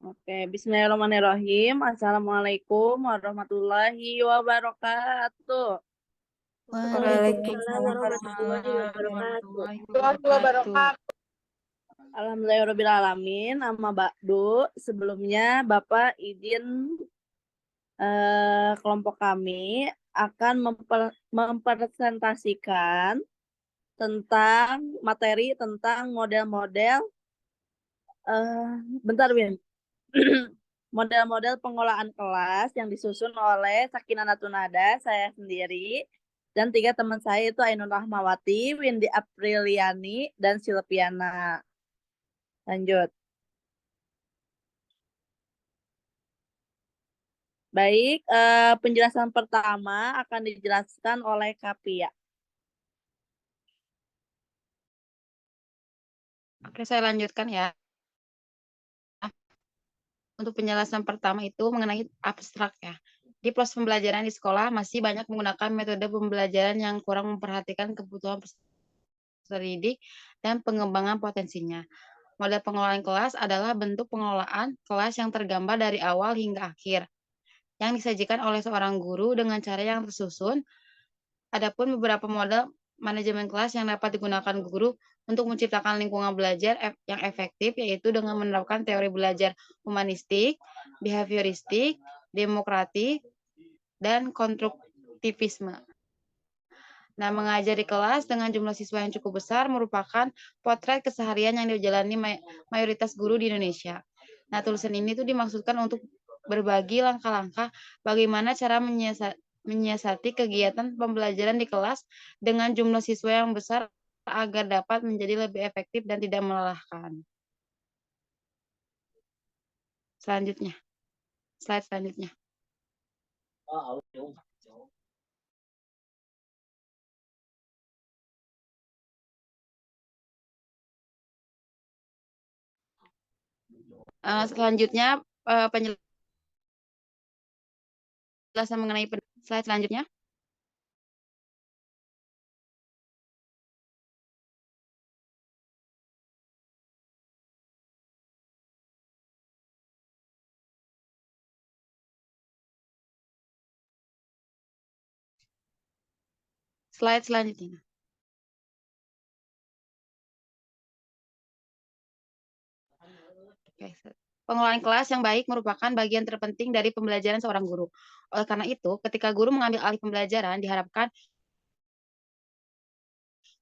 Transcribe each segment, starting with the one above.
Oke, bismillahirrahmanirrahim. Assalamualaikum warahmatullahi wabarakatuh. Waalaikumsalam warahmatullahi wabarakatuh. warahmatullahi wabarakatuh. Alhamdulillahirrahmanirrahim. Amma ba'du. Sebelumnya Bapak izin kelompok kami akan mempresentasikan tentang materi tentang model-model bentar Win. Model-model pengolahan kelas yang disusun oleh Sakinah Natunada, saya sendiri, dan 3 teman saya itu Ainun Rahmawati, Windy Apriliani, dan Silviana. Lanjut. Baik, penjelasan pertama akan dijelaskan oleh Kapia. Oke, saya lanjutkan ya. Untuk penjelasan pertama itu mengenai abstrak ya. Di proses pembelajaran di sekolah masih banyak menggunakan metode pembelajaran yang kurang memperhatikan kebutuhan peserta didik dan pengembangan potensinya. Model pengelolaan kelas adalah bentuk pengelolaan kelas yang tergambar dari awal hingga akhir, yang disajikan oleh seorang guru dengan cara yang tersusun. Adapun beberapa model manajemen kelas yang dapat digunakan guru untuk menciptakan lingkungan belajar yang efektif, yaitu dengan menerapkan teori belajar humanistik, behavioristik, demokratik, dan konstruktivisme. Nah, mengajar di kelas dengan jumlah siswa yang cukup besar merupakan potret keseharian yang dijalani mayoritas guru di Indonesia. Nah, tulisan ini tuh dimaksudkan untuk berbagi langkah-langkah bagaimana cara menyiasati kegiatan pembelajaran di kelas dengan jumlah siswa yang besar agar dapat menjadi lebih efektif dan tidak melelahkan. Selanjutnya, slide selanjutnya. Selanjutnya penjelasan mengenai slide selanjutnya. Slide selanjutnya. Oke. Pengelolaan kelas yang baik merupakan bagian terpenting dari pembelajaran seorang guru. Oleh karena itu, ketika guru mengambil alih pembelajaran, diharapkan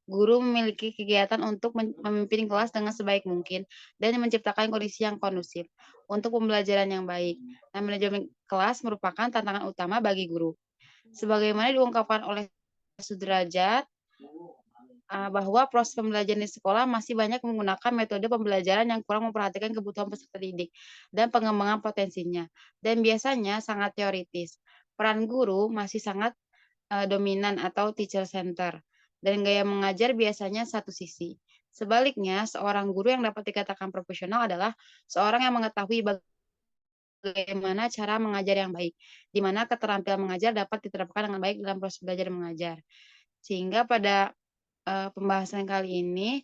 guru memiliki kegiatan untuk memimpin kelas dengan sebaik mungkin dan menciptakan kondisi yang kondusif untuk pembelajaran yang baik. Nah, manajemen kelas merupakan tantangan utama bagi guru. Sebagaimana diungkapkan oleh Sudrajat, bahwa proses pembelajaran di sekolah masih banyak menggunakan metode pembelajaran yang kurang memperhatikan kebutuhan peserta didik dan pengembangan potensinya, dan biasanya sangat teoritis. Peran guru masih sangat dominan atau teacher center, dan gaya mengajar biasanya satu sisi. Sebaliknya, seorang guru yang dapat dikatakan profesional adalah seorang yang mengetahui bagaimana cara mengajar yang baik, di mana keterampilan mengajar dapat diterapkan dengan baik dalam proses belajar mengajar. Sehingga pada pembahasan kali ini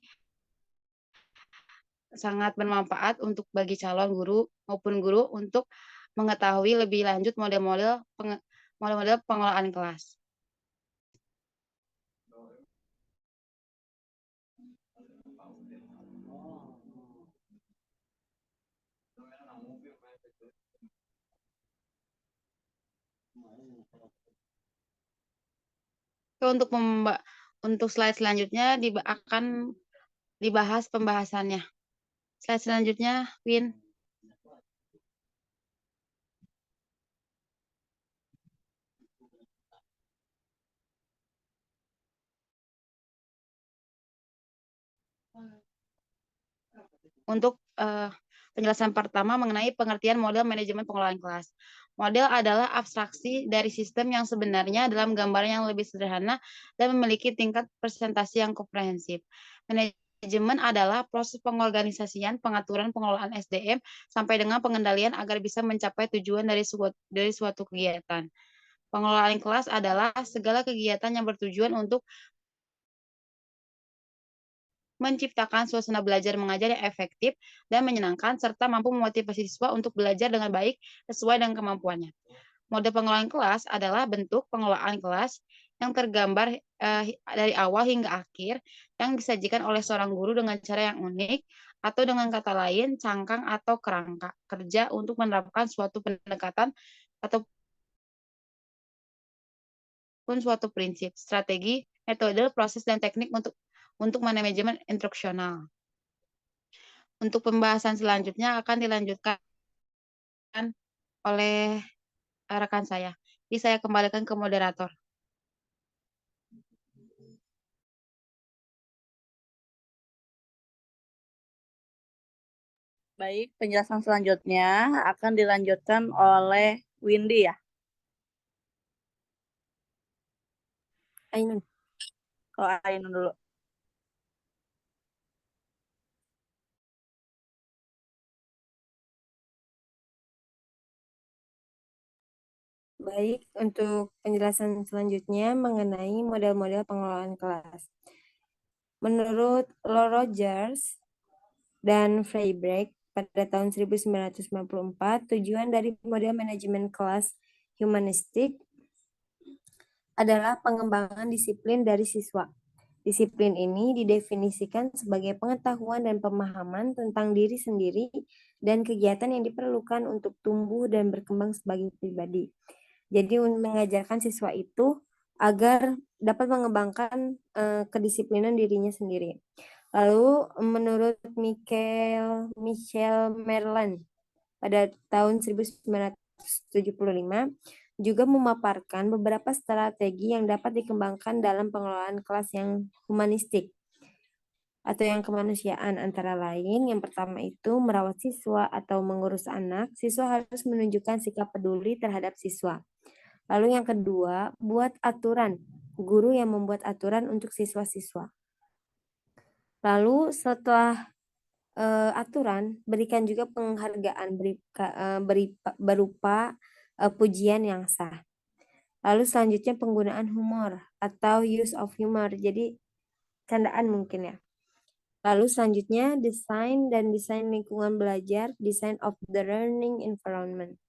sangat bermanfaat untuk bagi calon guru maupun guru untuk mengetahui lebih lanjut model-model pengelolaan kelas. Untuk slide selanjutnya akan dibahas pembahasannya. Slide selanjutnya, Win. Untuk penjelasan pertama mengenai pengertian model manajemen pengelolaan kelas. Model adalah abstraksi dari sistem yang sebenarnya dalam gambaran yang lebih sederhana dan memiliki tingkat presentasi yang komprehensif. Manajemen adalah proses pengorganisasian, pengaturan, pengelolaan SDM sampai dengan pengendalian agar bisa mencapai tujuan dari suatu kegiatan. Pengelolaan kelas adalah segala kegiatan yang bertujuan untuk menciptakan suasana belajar mengajar yang efektif dan menyenangkan, serta mampu memotivasi siswa untuk belajar dengan baik sesuai dengan kemampuannya. Mode pengelolaan kelas adalah bentuk pengelolaan kelas yang tergambar dari awal hingga akhir yang disajikan oleh seorang guru dengan cara yang unik atau dengan kata lain cangkang atau kerangka kerja untuk menerapkan suatu pendekatan ataupun suatu prinsip, strategi, metode, proses, dan teknik untuk manajemen instruksional. Untuk pembahasan selanjutnya akan dilanjutkan oleh rekan saya. Jadi saya kembalikan ke moderator. Baik, penjelasan selanjutnya akan dilanjutkan oleh Windy ya. Ainun. Kalau Ainun dulu. Baik, untuk penjelasan selanjutnya mengenai model-model pengelolaan kelas. Menurut Lord Rogers dan Freiberg pada tahun 1994, tujuan dari model manajemen kelas humanistik adalah pengembangan disiplin dari siswa. Disiplin ini didefinisikan sebagai pengetahuan dan pemahaman tentang diri sendiri dan kegiatan yang diperlukan untuk tumbuh dan berkembang sebagai pribadi. Jadi mengajarkan siswa itu agar dapat mengembangkan kedisiplinan dirinya sendiri. Lalu menurut Michel Merlin pada tahun 1975 juga memaparkan beberapa strategi yang dapat dikembangkan dalam pengelolaan kelas yang humanistik atau yang kemanusiaan, antara lain yang pertama itu merawat siswa atau mengurus anak. Siswa harus menunjukkan sikap peduli terhadap siswa. Lalu yang kedua, buat aturan. Guru yang membuat aturan untuk siswa-siswa. Lalu setelah aturan, berikan juga penghargaan berupa pujian yang sah. Lalu selanjutnya penggunaan humor atau use of humor. Jadi candaan mungkin ya. Lalu selanjutnya desain dan desain lingkungan belajar, design of the learning environment.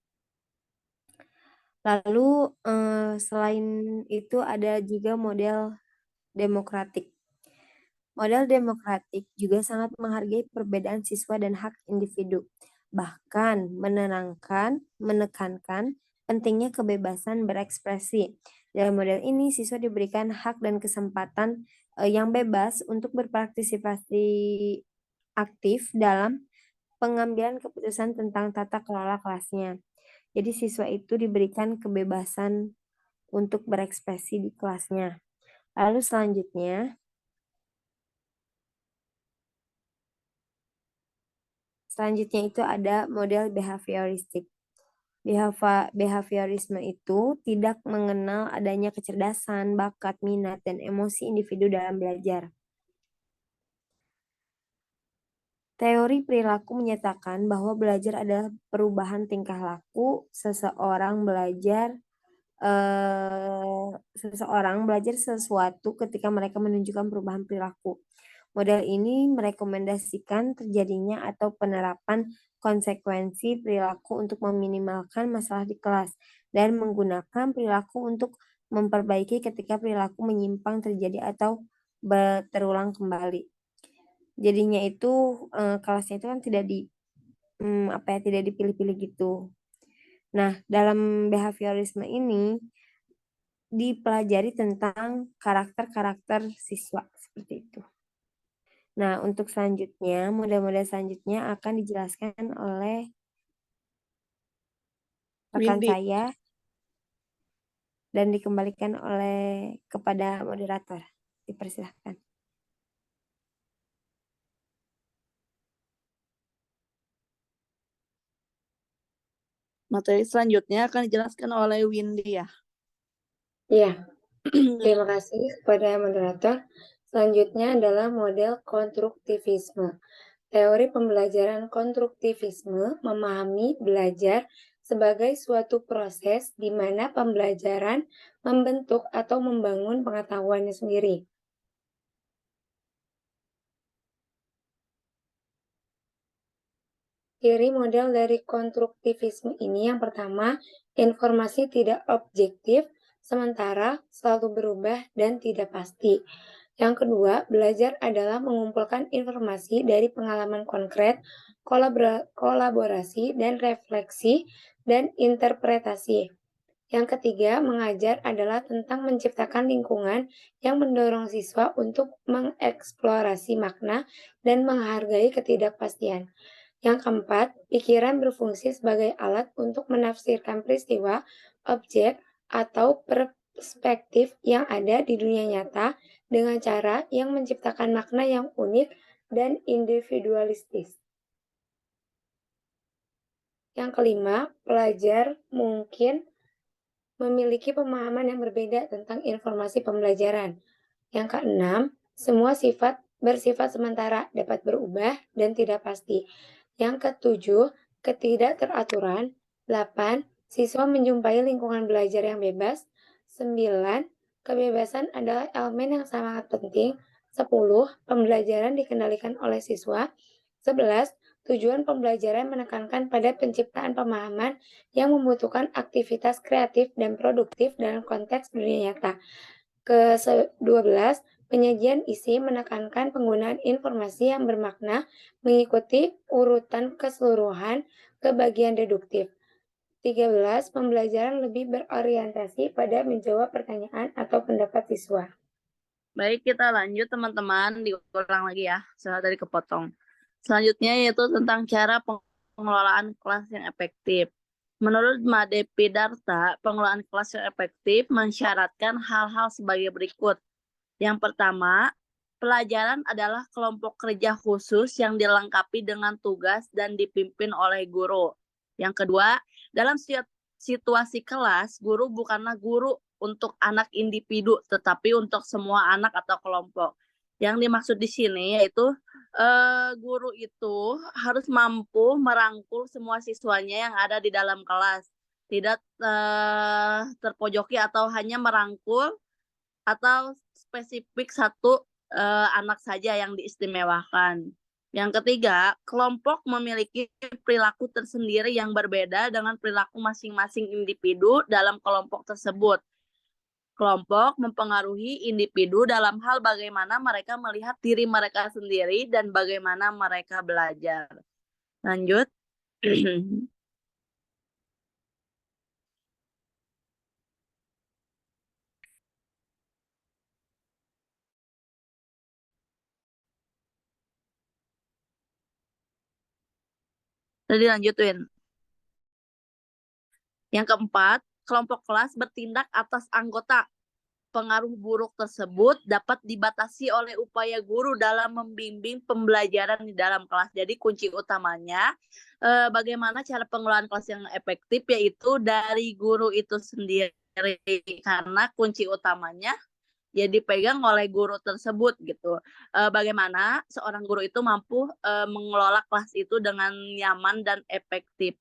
Lalu selain itu ada juga model demokratik. Model demokratik juga sangat menghargai perbedaan siswa dan hak individu. Bahkan menekankan pentingnya kebebasan berekspresi. Dalam model ini, siswa diberikan hak dan kesempatan yang bebas untuk berpartisipasi aktif dalam pengambilan keputusan tentang tata kelola kelasnya. Jadi siswa itu diberikan kebebasan untuk berekspresi di kelasnya. Lalu selanjutnya itu ada model behavioristik. Behaviorisme itu tidak mengenal adanya kecerdasan, bakat, minat, dan emosi individu dalam belajar. Teori perilaku menyatakan bahwa belajar adalah perubahan tingkah laku. Seseorang belajar sesuatu ketika mereka menunjukkan perubahan perilaku. Model ini merekomendasikan terjadinya atau penerapan konsekuensi perilaku untuk meminimalkan masalah di kelas dan menggunakan perilaku untuk memperbaiki ketika perilaku menyimpang terjadi atau terulang kembali. Jadinya itu kelasnya itu kan tidak dipilih-pilih gitu. Nah, dalam behaviorisme ini dipelajari tentang karakter-karakter siswa seperti itu. Nah, untuk selanjutnya, model-model selanjutnya akan dijelaskan oleh rekan Windy. saya dan dikembalikan kepada moderator. Dipersilahkan. Materi selanjutnya akan dijelaskan oleh Windy ya. Iya, terima kasih kepada moderator. Selanjutnya adalah model konstruktivisme. Teori pembelajaran konstruktivisme memahami belajar sebagai suatu proses di mana pembelajaran membentuk atau membangun pengetahuannya sendiri. Ciri model dari konstruktivisme ini yang pertama, informasi tidak objektif, sementara selalu berubah dan tidak pasti. Yang kedua, belajar adalah mengumpulkan informasi dari pengalaman konkret, kolaborasi, dan refleksi, dan interpretasi. Yang ketiga, mengajar adalah tentang menciptakan lingkungan yang mendorong siswa untuk mengeksplorasi makna dan menghargai ketidakpastian. Yang keempat, pikiran berfungsi sebagai alat untuk menafsirkan peristiwa, objek, atau perspektif yang ada di dunia nyata dengan cara yang menciptakan makna yang unik dan individualistis. Yang kelima, pelajar mungkin memiliki pemahaman yang berbeda tentang informasi pembelajaran. Yang keenam, semua sifat bersifat sementara, dapat berubah dan tidak pasti. Yang ketujuh, ketidakteraturan. 8. Siswa menjumpai lingkungan belajar yang bebas. 9. Kebebasan adalah elemen yang sangat penting. 10. Pembelajaran dikendalikan oleh siswa. 11. Tujuan pembelajaran menekankan pada penciptaan pemahaman yang membutuhkan aktivitas kreatif dan produktif dalam konteks dunia nyata. Ke-12, penyajian isi menekankan penggunaan informasi yang bermakna mengikuti urutan keseluruhan ke bagian deduktif. 13, pembelajaran lebih berorientasi pada menjawab pertanyaan atau pendapat siswa. Baik, kita lanjut teman-teman, diulang lagi ya, soal tadi kepotong. Selanjutnya yaitu tentang cara pengelolaan kelas yang efektif. Menurut Made Pidarta, pengelolaan kelas yang efektif mensyaratkan hal-hal sebagai berikut. Yang pertama, pelajaran adalah kelompok kerja khusus yang dilengkapi dengan tugas dan dipimpin oleh guru. Yang kedua, dalam situasi kelas, guru bukanlah guru untuk anak individu, tetapi untuk semua anak atau kelompok. Yang dimaksud di sini yaitu guru itu harus mampu merangkul semua siswanya yang ada di dalam kelas, tidak terpojoki atau hanya merangkul atau spesifik satu anak saja yang diistimewakan. Yang ketiga, kelompok memiliki perilaku tersendiri yang berbeda dengan perilaku masing-masing individu dalam kelompok tersebut. Kelompok mempengaruhi individu dalam hal bagaimana mereka melihat diri mereka sendiri dan bagaimana mereka belajar. Lanjut. Tadi lanjutin. Yang keempat, kelompok kelas bertindak atas anggota. Pengaruh buruk tersebut dapat dibatasi oleh upaya guru dalam membimbing pembelajaran di dalam kelas. Jadi kunci utamanya bagaimana cara pengelolaan kelas yang efektif yaitu dari guru itu sendiri, karena kunci utamanya ya dipegang oleh guru tersebut gitu. Bagaimana seorang guru itu mampu mengelola kelas itu dengan nyaman dan efektif.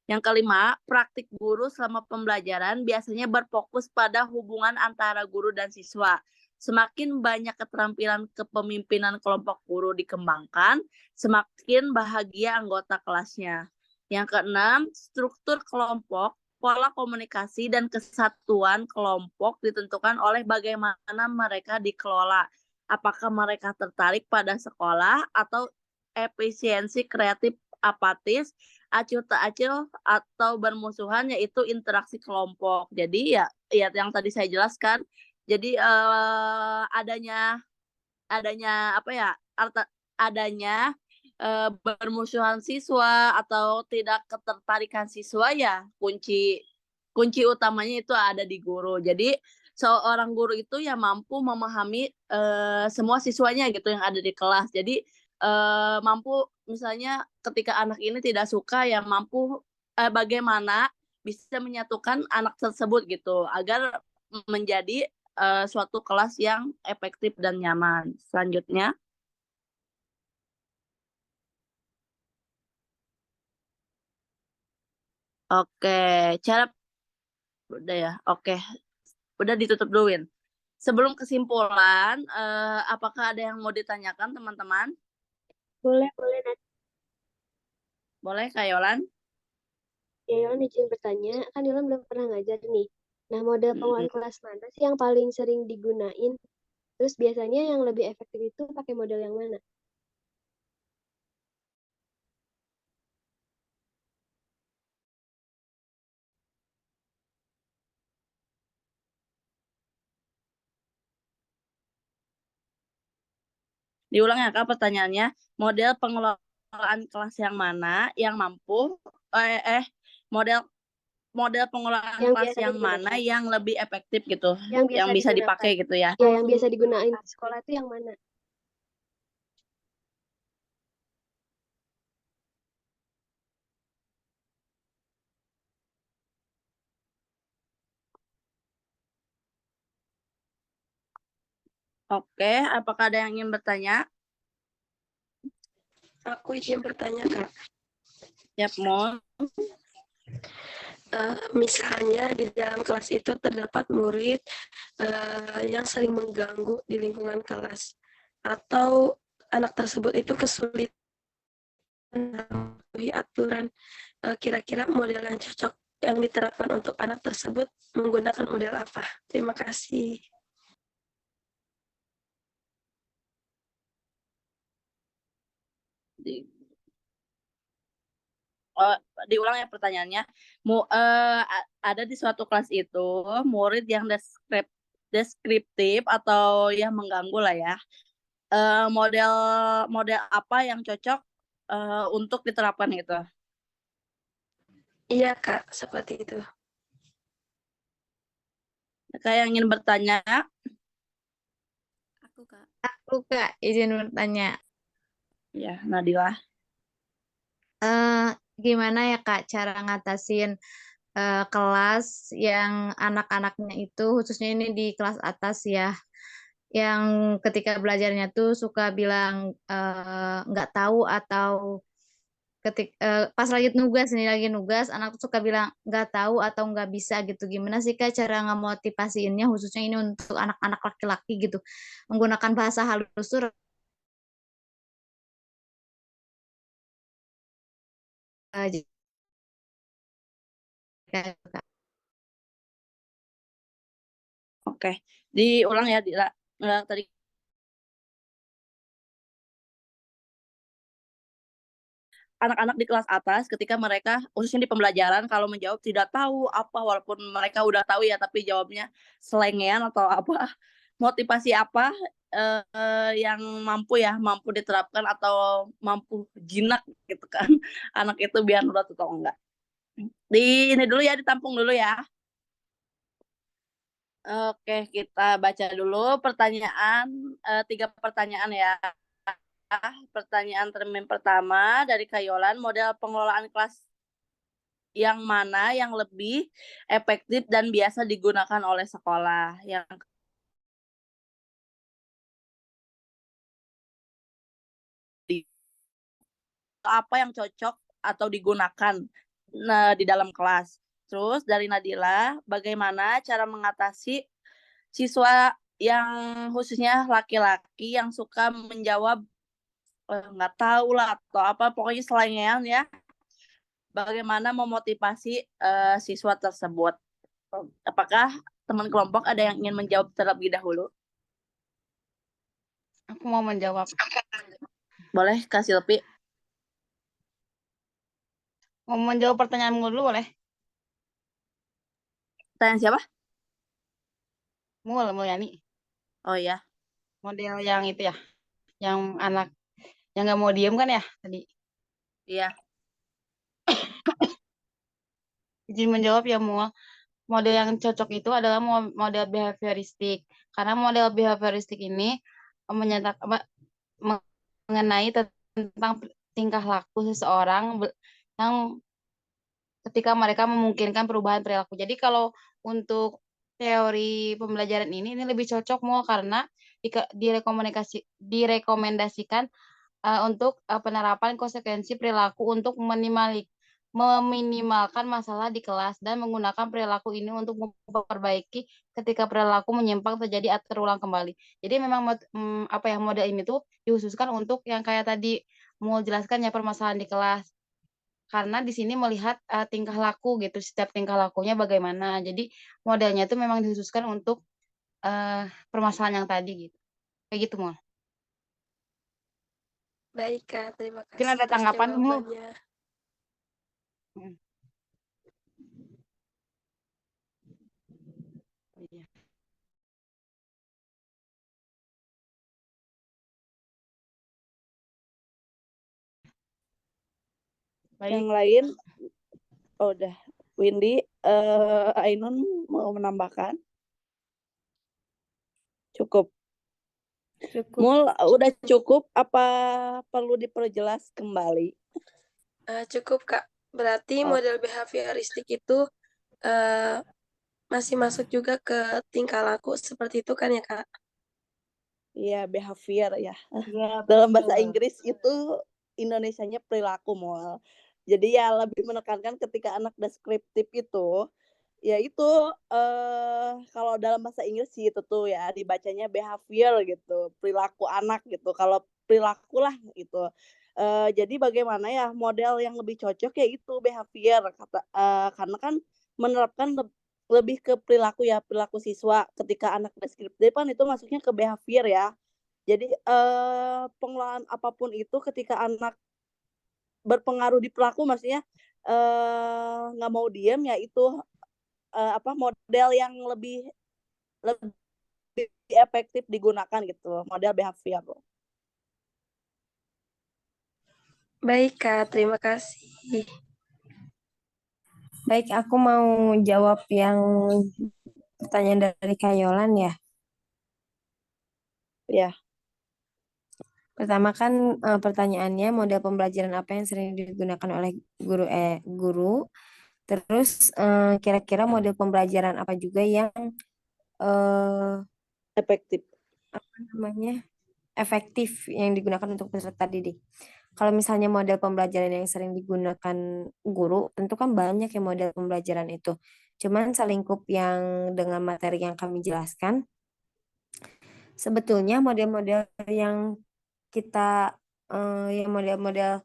Yang kelima, praktik guru selama pembelajaran biasanya berfokus pada hubungan antara guru dan siswa. Semakin banyak keterampilan kepemimpinan kelompok guru dikembangkan, semakin bahagia anggota kelasnya. Yang keenam, struktur kelompok, pola komunikasi dan kesatuan kelompok ditentukan oleh bagaimana mereka dikelola. Apakah mereka tertarik pada sekolah atau efisiensi kreatif apatis, acuh tak acuh atau bermusuhan, yaitu interaksi kelompok. Jadi ya yang tadi saya jelaskan. Jadi adanya bermusuhan siswa atau tidak ketertarikan siswa ya kunci utamanya itu ada di guru. Jadi seorang guru itu ya mampu memahami semua siswanya gitu yang ada di kelas. Jadi mampu misalnya ketika anak ini tidak suka ya mampu bagaimana bisa menyatukan anak tersebut gitu agar menjadi suatu kelas yang efektif dan nyaman. Selanjutnya, oke, cara udah ya, oke, udah ditutup dulu, Win. Sebelum kesimpulan, apakah ada yang mau ditanyakan teman-teman? Boleh. Boleh Kak Yolan? Ya, Yolan izin bertanya, kan Yolan belum pernah ngajar nih. Nah, model pengelolaan kelas mana sih yang paling sering digunain? Terus biasanya yang lebih efektif itu pakai model yang mana? Diulang ya Kak pertanyaannya. Model pengelolaan kelas yang mana yang mampu model model pengelolaan Yang kelas biasa yang mana digunakan. yang lebih efektif gitu, Yang biasa yang bisa digunakan. dipakai gitu ya. Ya, yang biasa digunain di sekolah itu yang mana? Oke, apakah ada yang ingin bertanya? Aku izin bertanya, Kak. Siap, Mon. Misalnya di dalam kelas itu terdapat murid yang sering mengganggu di lingkungan kelas, atau anak tersebut itu kesulitan mematuhi aturan, kira-kira model yang cocok yang diterapkan untuk anak tersebut menggunakan model apa? Terima kasih. Diulang ya pertanyaannya. Ada di suatu kelas itu murid yang deskriptif atau yang mengganggu lah ya. Model model apa yang cocok untuk diterapkan gitu? Iya, Kak, seperti itu. Kayak yang ingin bertanya, Aku Kak, izin bertanya. ya Nadila. Gimana ya Kak cara ngatasin kelas yang anak-anaknya itu khususnya ini di kelas atas ya, yang ketika belajarnya tuh suka bilang nggak tahu, atau pas lagi nugas anak tuh suka bilang nggak tahu atau nggak bisa gitu. Gimana sih Kak cara ngemotivasiinnya, khususnya ini untuk anak-anak laki-laki gitu, menggunakan bahasa halus tuh Kak. Oke, diulang ya Dila. Tadi anak-anak di kelas atas ketika mereka khususnya di pembelajaran kalau menjawab tidak tahu apa, walaupun mereka udah tahu ya tapi jawabnya selengean atau apa, motivasi apa yang mampu diterapkan atau mampu jinak gitu kan anak itu biar nurut atau enggak. Di ini dulu ya, ditampung dulu ya. Oke, kita baca dulu pertanyaan, 3 pertanyaan ya. Pertanyaan termin pertama dari Kayolan, model pengelolaan kelas yang mana yang lebih efektif dan biasa digunakan oleh sekolah? Yang apa yang cocok atau digunakan di dalam kelas? Terus dari Nadila, bagaimana cara mengatasi siswa yang khususnya laki-laki yang suka menjawab nggak tahu lah atau apa, pokoknya selengean ya. Bagaimana memotivasi siswa tersebut? Apakah teman kelompok ada yang ingin menjawab terlebih dahulu? Aku mau menjawab. Boleh, Kak Silpi. Mau menjawab pertanyaanmu dulu boleh? Tanya siapa? Mulyani. Oh ya. Model yang itu ya, yang anak yang nggak mau diem kan ya tadi. Iya. Izin menjawab ya Mul. Model yang cocok itu adalah model behavioristik. Karena model behavioristik ini mengenai tentang tingkah laku seseorang yang ketika mereka memungkinkan perubahan perilaku. Jadi kalau untuk teori pembelajaran ini lebih cocok Mul, karena direkomendasikan untuk penerapan konsekuensi perilaku untuk meminimalkan masalah di kelas dan menggunakan perilaku ini untuk memperbaiki ketika perilaku menyimpang terjadi atau terulang kembali. Jadi memang model ini tuh dikhususkan untuk yang kayak tadi mau jelaskan ya, permasalahan di kelas. karena di sini melihat tingkah laku gitu, setiap tingkah lakunya bagaimana. Jadi modelnya itu memang dikhususkan untuk permasalahan yang tadi gitu. Kayak gitu, Mul. Baik, Kak. Terima Mungkin kasih ada atas tanggapan, Mul? jawabannya. Hmm. Iya. Yang Baik. lain, oh, udah. Windy, Ainun mau menambahkan? Cukup. Cukup. Mul, udah cukup apa perlu diperjelas kembali? Cukup, Kak. Berarti Oh, model behavioristik itu eh, masih masuk juga ke tingkah laku seperti itu kan ya, Kak? iya, behavior ya. Ya, Dalam bahasa betul. Inggris itu Indonesianya perilaku, Mul. Jadi ya lebih menekankan ketika anak deskriptif itu, ya itu kalau dalam bahasa Inggris sih itu tuh ya dibacanya behavior gitu, perilaku anak gitu. Kalau perilaku lah gitu. Jadi bagaimana ya model yang lebih cocok ya itu behavior karena kan menerapkan lebih ke perilaku ya, perilaku siswa. Ketika anak deskriptif kan itu masuknya ke behavior ya. Jadi pengelolaan apapun itu ketika anak berpengaruh di pelaku maksudnya nggak mau diem ya itu model yang lebih efektif digunakan gitu, model behavior. Baik, Kak. Terima kasih. Baik, aku mau jawab yang pertanyaan dari Kayolan ya. Ya, Pertama kan pertanyaannya model pembelajaran apa yang sering digunakan oleh guru. Terus kira-kira model pembelajaran apa juga yang eh, efektif. apa namanya efektif yang digunakan untuk peserta didik. Kalau misalnya model pembelajaran yang sering digunakan guru, tentu kan banyak ya model pembelajaran itu. Cuman selingkup yang dengan materi yang kami jelaskan, sebetulnya model-model yang kita yang model-model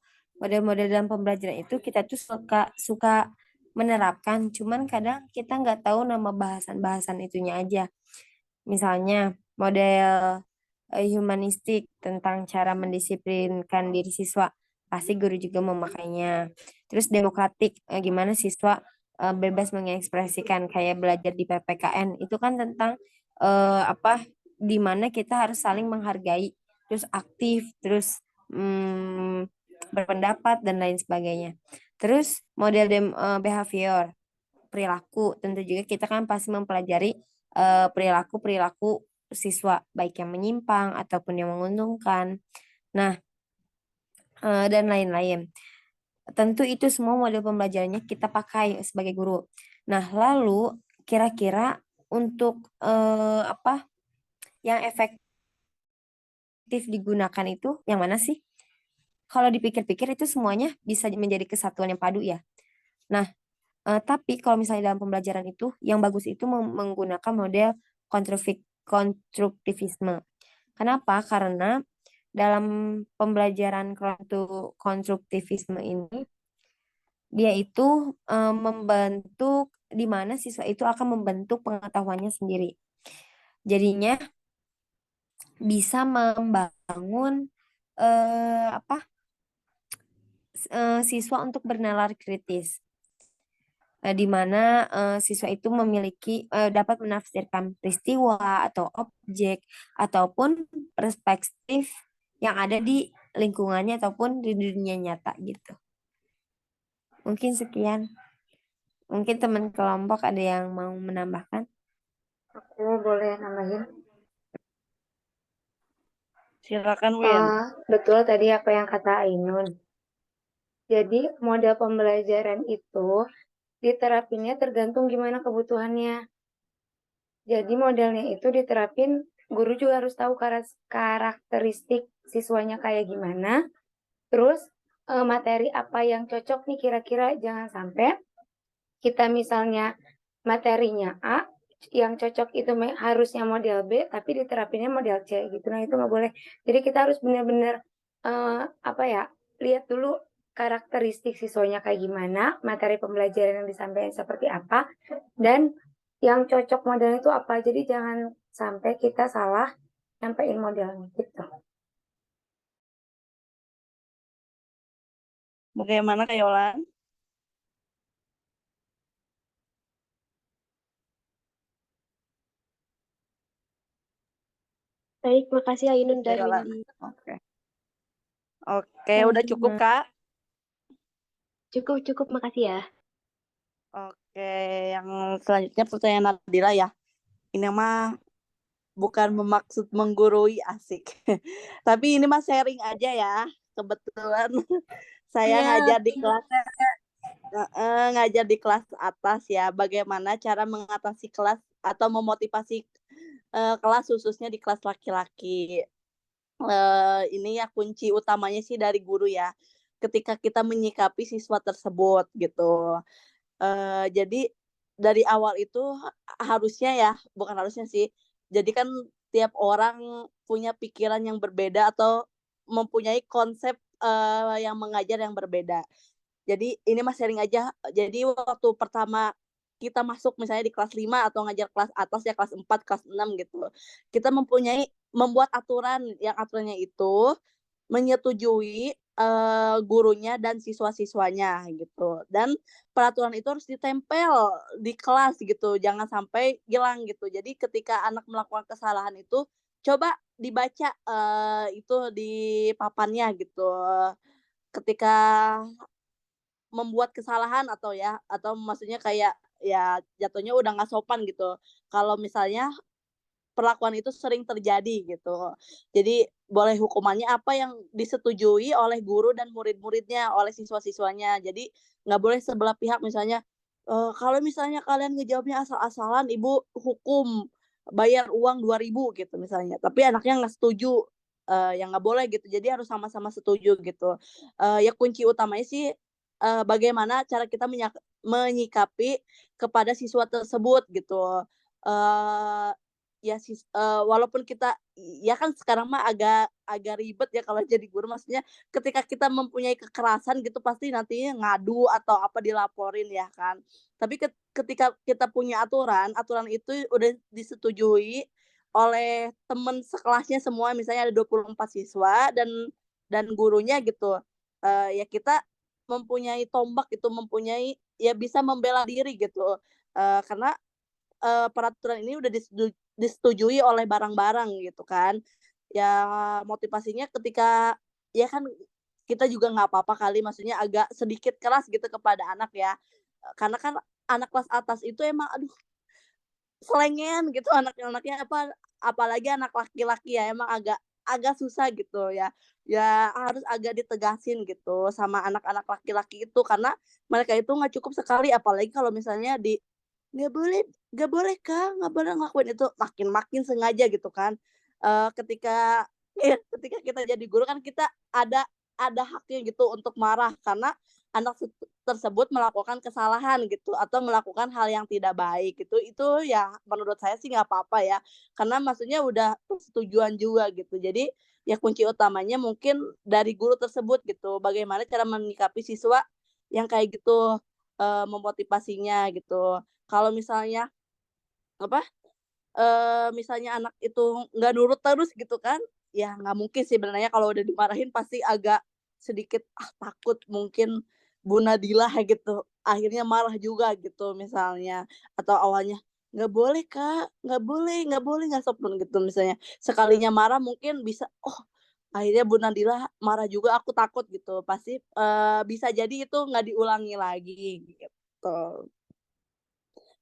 dalam pembelajaran itu kita tuh suka suka menerapkan, cuman kadang kita nggak tahu nama bahasan-bahasan itunya aja. Misalnya model humanistik tentang cara mendisiplinkan diri siswa, pasti guru juga memakainya. Terus demokratik, gimana siswa bebas mengekspresikan kayak belajar di PPKN, itu kan tentang apa, di mana kita harus saling menghargai, terus aktif, terus berpendapat dan lain sebagainya. Terus model behavior, perilaku, tentu juga kita kan pasti mempelajari perilaku-perilaku siswa, baik yang menyimpang ataupun yang menguntungkan. Nah, dan lain-lain. Tentu itu semua model pembelajarannya kita pakai sebagai guru. Nah, lalu kira-kira untuk apa yang efektif digunakan itu yang mana sih? Kalau dipikir-pikir itu semuanya bisa menjadi kesatuan yang padu ya. Nah, tapi kalau misalnya dalam pembelajaran itu yang bagus itu menggunakan model konstruktivisme. Kenapa? Karena dalam pembelajaran konstruktivisme ini dia itu membentuk di mana siswa itu akan membentuk pengetahuannya sendiri. Jadinya bisa membangun apa siswa untuk bernalar kritis. Di mana siswa itu memiliki dapat menafsirkan peristiwa atau objek ataupun perspektif yang ada di lingkungannya ataupun di dunia nyata gitu. Mungkin sekian. Mungkin teman kelompok ada yang mau menambahkan? Aku boleh nambahin. Silakan Win. Betul tadi apa yang kata Ainun. Jadi model pembelajaran itu diterapinnya tergantung gimana kebutuhannya. Jadi modelnya itu diterapin, guru juga harus tahu karakteristik siswanya kayak gimana. Terus materi apa yang cocok nih kira-kira, jangan sampai kita misalnya materinya A, yang cocok itu harusnya model B, tapi diterapinnya model C gitu. Nah itu nggak boleh. Jadi kita harus benar-benar apa ya, lihat dulu karakteristik siswanya kayak gimana, materi pembelajaran yang disampaikan seperti apa, dan yang cocok modelnya itu apa. Jadi jangan sampai kita salah nyampein modelnya gitu. Bagaimana Kak Yolan? Baik, makasih Ainun dan Yolan. Windy. Oke. Oke, udah cukup Kak? Cukup, makasih ya. Oke, yang selanjutnya pertanyaan Nadila ya. Ini mah bukan bermaksud menggurui, asik. Tapi ini mah sharing aja ya. Kebetulan saya ngajar di kelas ngajar di kelas atas ya. Bagaimana cara mengatasi kelas atau memotivasi kelas khususnya di kelas laki-laki. Ini ya kunci utamanya sih dari guru ya. Ketika kita menyikapi siswa tersebut gitu. Jadi dari awal itu harusnya ya, bukan harusnya sih. Jadi kan tiap orang punya pikiran yang berbeda atau mempunyai konsep yang mengajar yang berbeda. Jadi ini Mas sharing aja. Jadi waktu pertama kita masuk misalnya di kelas 5 atau ngajar kelas atas ya kelas 4, kelas 6 gitu. Kita membuat aturan yang aturannya itu menyetujui gurunya dan siswa-siswanya gitu. Dan peraturan itu harus ditempel di kelas gitu, jangan sampai hilang gitu. Jadi ketika anak melakukan kesalahan itu coba dibaca itu di papannya gitu. Ketika membuat kesalahan atau maksudnya kayak ya jatuhnya udah nggak sopan gitu. Kalau misalnya perlakuan itu sering terjadi gitu. Jadi boleh hukumannya apa yang disetujui oleh guru dan murid-muridnya, oleh siswa-siswanya. Jadi nggak boleh sebelah pihak misalnya, kalau misalnya kalian ngejawabnya asal-asalan ibu hukum, bayar uang 2.000 gitu misalnya, tapi anaknya nggak setuju, ya nggak boleh gitu. Jadi harus sama-sama setuju gitu. Ya kunci utamanya sih, bagaimana cara kita menyikapi kepada siswa tersebut gitu. Eee Ya walaupun kita ya kan sekarang mah agak agak ribet ya kalau jadi guru, maksudnya ketika kita mempunyai kekerasan gitu pasti nantinya ngadu atau apa dilaporin ya kan. Tapi ketika kita punya aturan, aturan itu udah disetujui oleh teman sekelasnya semua, misalnya ada 24 siswa dan gurunya gitu, ya kita mempunyai tombak gitu, mempunyai ya bisa membela diri gitu, karena peraturan ini udah disetujui oleh barang-barang gitu kan. Ya motivasinya ketika ya kan kita juga nggak apa-apa kali maksudnya agak sedikit keras gitu kepada anak ya, karena kan anak kelas atas itu emang aduh selengean gitu anak-anaknya apalagi anak laki-laki ya emang agak agak susah gitu ya. Ya harus agak ditegasin gitu sama anak-anak laki-laki itu karena mereka itu nggak cukup sekali apalagi kalau misalnya "Nggak boleh nggak boleh Kak, nggak boleh ngelakuin itu." Makin-makin sengaja gitu kan. Ketika ketika kita jadi guru kan kita ada haknya gitu untuk marah karena anak tersebut melakukan kesalahan gitu atau melakukan hal yang tidak baik gitu. Itu ya menurut saya sih nggak apa-apa ya, karena maksudnya udah persetujuan juga gitu. Jadi ya kunci utamanya mungkin dari guru tersebut gitu, bagaimana cara menyikapi siswa yang kayak gitu, memotivasinya gitu. Kalau misalnya, apa, misalnya anak itu nggak nurut terus gitu kan, ya nggak mungkin sih sebenarnya kalau udah dimarahin pasti agak sedikit, takut mungkin Bu Nadilah gitu, akhirnya marah juga gitu misalnya, atau awalnya, "Nggak boleh Kak, nggak boleh, nggak sopan," gitu misalnya. Sekalinya marah mungkin bisa, "Oh, akhirnya Bu Nadilah marah juga, aku takut," gitu. Pasti, bisa jadi itu nggak diulangi lagi gitu.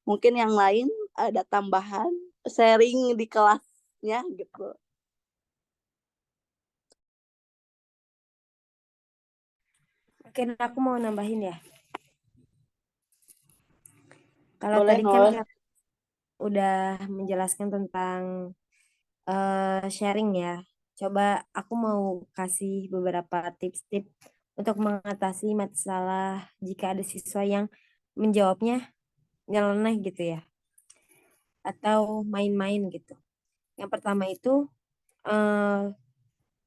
Mungkin yang lain ada tambahan, sharing di kelasnya gitu. Mungkin aku mau nambahin ya. Kalau Boleh tadi kan boleh. udah menjelaskan tentang sharing ya. Coba aku mau kasih beberapa tips-tips untuk mengatasi masalah jika ada siswa yang menjawabnya nyeleneh gitu ya, atau main-main gitu. Yang pertama itu eh,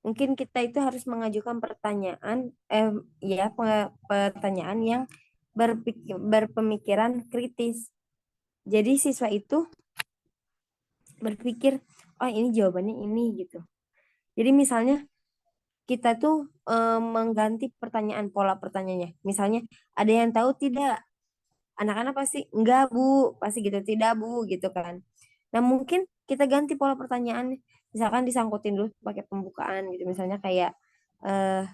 mungkin kita itu harus mengajukan pertanyaan, pertanyaan yang berpemikiran kritis. Jadi siswa itu berpikir, oh ini jawabannya ini gitu. Jadi misalnya kita tuh mengganti pola pertanyaannya. Misalnya ada yang tahu tidak? Anak-anak pasti enggak bu, pasti gitu, tidak bu gitu kan. Nah mungkin kita ganti pola pertanyaan, misalkan disangkutin dulu pakai pembukaan gitu. Misalnya kayak eh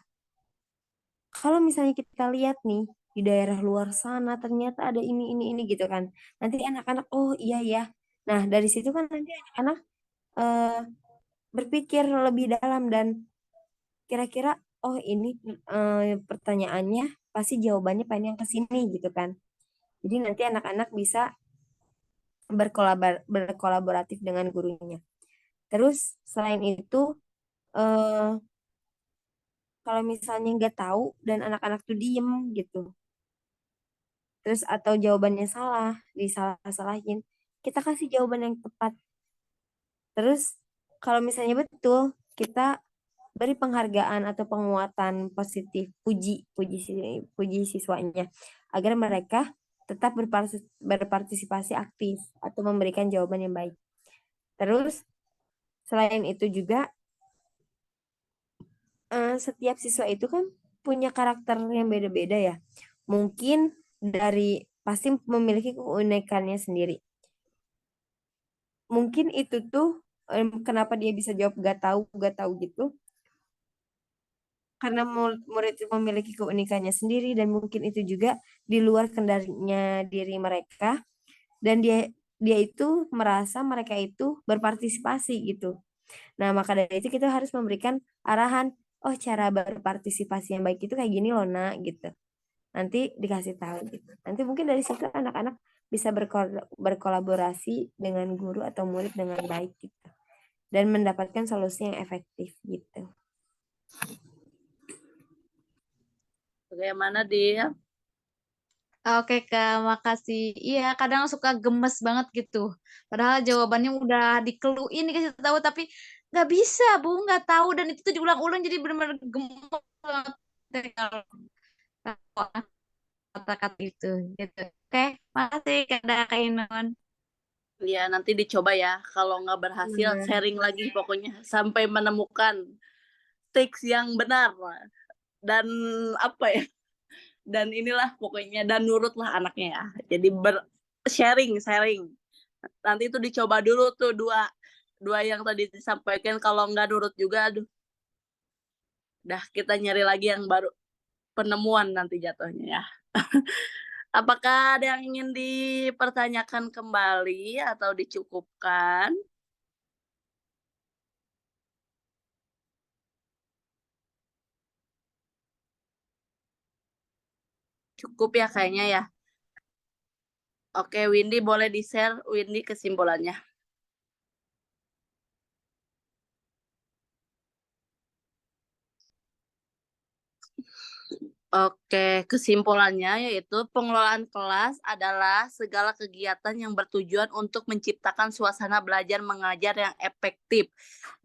kalau misalnya kita lihat nih di daerah luar sana ternyata ada ini gitu kan. Nanti anak-anak oh iya ya. Nah dari situ kan nanti anak-anak eh berpikir lebih dalam dan kira-kira oh ini pertanyaannya pasti jawabannya pengen yang ke sini gitu kan. Jadi nanti anak-anak bisa berkolaboratif dengan gurunya. Terus selain itu eh kalau misalnya nggak tahu dan anak-anak tuh diem gitu, terus atau jawabannya salah, disalah-salahin, kita kasih jawaban yang tepat. Terus kalau misalnya betul, kita beri penghargaan atau penguatan positif, puji siswanya agar mereka tetap berpartisipasi aktif atau memberikan jawaban yang baik. Terus selain itu juga setiap siswa itu kan punya karakter yang beda-beda ya. Mungkin pasti memiliki keunikannya sendiri. Mungkin itu tuh kenapa dia bisa jawab gak tahu gitu. Karena murid itu memiliki keunikannya sendiri dan mungkin itu juga di luar kendalinya diri mereka dan dia itu merasa mereka itu berpartisipasi gitu. Nah, maka dari itu kita harus memberikan arahan, oh cara berpartisipasi yang baik itu kayak gini loh, Nak, gitu. Nanti dikasih tahu gitu. Nanti mungkin dari situ anak-anak bisa berkolaborasi dengan guru atau murid dengan baik gitu. Dan mendapatkan solusi yang efektif gitu. Bagaimana dia? Oke Kak, makasih. Iya, kadang suka gemes banget gitu. Padahal jawabannya udah dikeluin dikasih tahu tapi nggak bisa Bu, nggak tahu dan itu tuh diulang-ulang jadi benar-benar gemes banget kalau kata-kata itu gitu. Oke, makasih Kak Inon. Ya, nanti dicoba ya. Kalau nggak berhasil, sharing lagi pokoknya sampai menemukan tips yang benar. Dan apa ya? Dan inilah pokoknya, dan nurutlah anaknya ya. Jadi sharing. Nanti itu dicoba dulu tuh dua yang tadi disampaikan. Kalau nggak nurut juga, aduh, dah kita nyari lagi yang baru, penemuan nanti jatuhnya ya. Apakah ada yang ingin dipertanyakan kembali atau dicukupkan? Cukup ya kayaknya ya. Oke, Windy boleh di-share, Windy, kesimpulannya. Oke, kesimpulannya yaitu pengelolaan kelas adalah segala kegiatan yang bertujuan untuk menciptakan suasana belajar mengajar yang efektif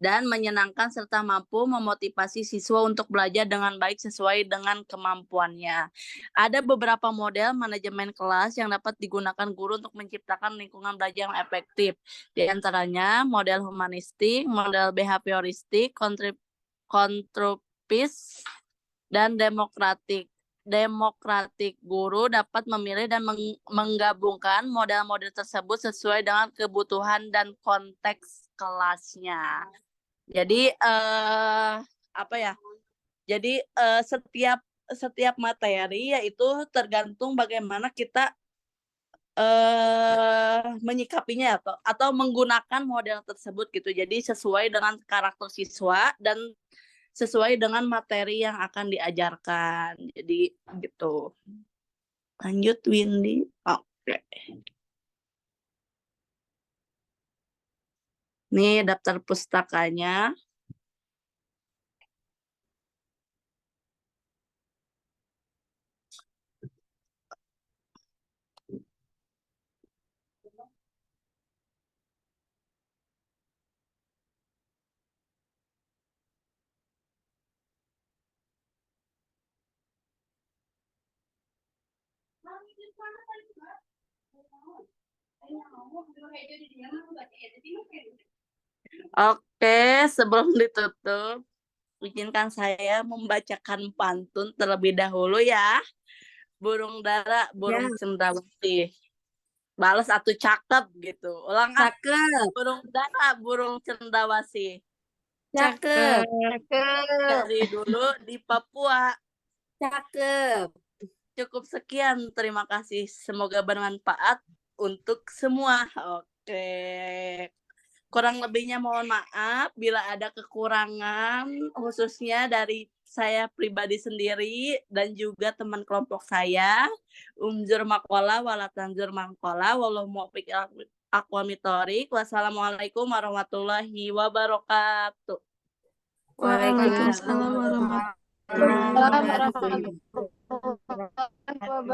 dan menyenangkan serta mampu memotivasi siswa untuk belajar dengan baik sesuai dengan kemampuannya. Ada beberapa model manajemen kelas yang dapat digunakan guru untuk menciptakan lingkungan belajar yang efektif. Di antaranya model humanistik, model behavioristik, kontropis, dan demokratik. Guru dapat memilih dan menggabungkan model-model tersebut sesuai dengan kebutuhan dan konteks kelasnya. Jadi apa ya? Jadi setiap materi yaitu tergantung bagaimana kita menyikapinya atau menggunakan model tersebut gitu. Jadi sesuai dengan karakter siswa dan sesuai dengan materi yang akan diajarkan. Jadi gitu. Lanjut Windy. Oke. Nih daftar pustakanya. Oke, sebelum ditutup, izinkan saya membacakan pantun terlebih dahulu ya. Burung dara, burung Ya, cendrawasih. Balas atuh cakep gitu. Ulang ah. cakep, Burung dara, burung cendrawasih. cakep, Cakep. Dari dulu di Papua. cakep. Cukup sekian. Terima kasih. Semoga bermanfaat untuk semua. Oke. Kurang lebihnya mohon maaf bila ada kekurangan, khususnya dari saya pribadi sendiri dan juga teman kelompok saya. Umjur makola walatanjur mangkola wallahu muwaffiq ila aqwamit thoriq. Wassalamualaikum warahmatullahi wabarakatuh. Waalaikumsalam warahmatullahi Waalaikumsalam wabarakatuh. warahmatullahi wabarakatuh.